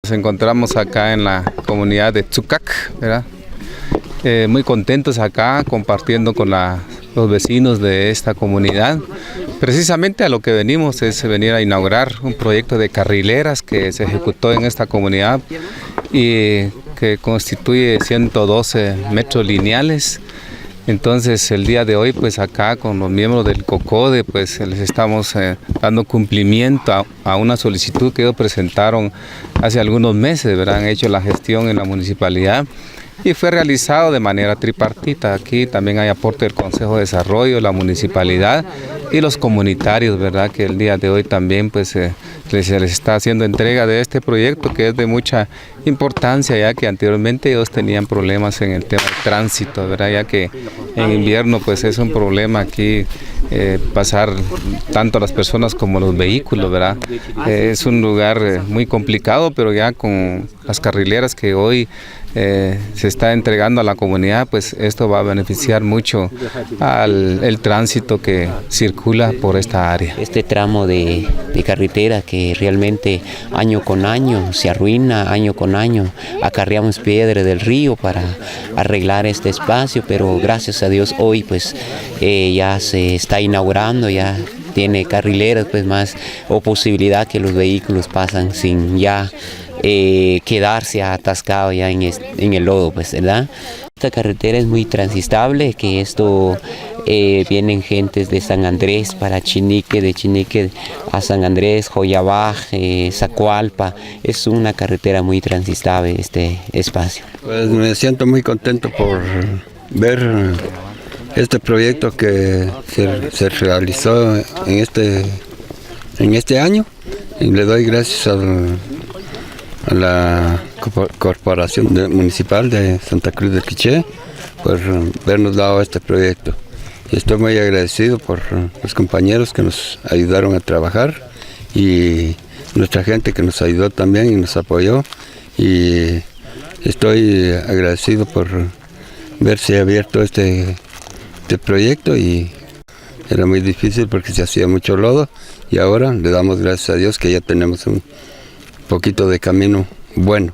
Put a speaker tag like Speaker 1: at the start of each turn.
Speaker 1: Nos encontramos acá en la comunidad de Tzucac, ¿verdad? Muy contentos acá compartiendo con los vecinos de esta comunidad. Precisamente a lo que venimos es venir a inaugurar un proyecto de carrileras que se ejecutó en esta comunidad y que constituye 112 metros lineales. Entonces el día de hoy pues acá con los miembros del COCODE pues les estamos dando cumplimiento a una solicitud que ellos presentaron hace algunos meses, ¿verdad? Han hecho la gestión en la municipalidad y fue realizado de manera tripartita. Aquí también hay aporte del Consejo de Desarrollo, la municipalidad y los comunitarios, ¿verdad? Que el día de hoy también pues se les está haciendo entrega de este proyecto que es de mucha importancia, ya que anteriormente ellos tenían problemas en el tema del tránsito, ¿verdad? Ya que en invierno pues es un problema aquí pasar tanto las personas como los vehículos, ¿verdad? Es un lugar muy complicado, pero ya con las carrileras que hoy se está entregando a la comunidad, pues esto va a beneficiar mucho al tránsito que circula por esta área.
Speaker 2: Este tramo de carretera que realmente año con año se arruina, año con año acarreamos piedra del río para arreglar este espacio, pero gracias a Dios hoy pues ya se está inaugurando, ya tiene carrileras pues más o posibilidad que los vehículos pasan sin ya quedarse atascado ya en el lodo, pues, ¿verdad? Esta carretera es muy transitable, que esto vienen gentes de San Andrés para Chinique, de Chinique a San Andrés, Joyabaj, Zacualpa. Es una carretera muy transitable este espacio.
Speaker 3: Pues me siento muy contento por ver este proyecto que se realizó en este año y le doy gracias a la Corporación Municipal de Santa Cruz del Quiché por habernos dado este proyecto. Y estoy muy agradecido por los compañeros que nos ayudaron a trabajar y nuestra gente que nos ayudó también y nos apoyó. Y estoy agradecido por verse abierto este proyecto y era muy difícil porque se hacía mucho lodo y ahora le damos gracias a Dios que ya tenemos un poquito de camino bueno.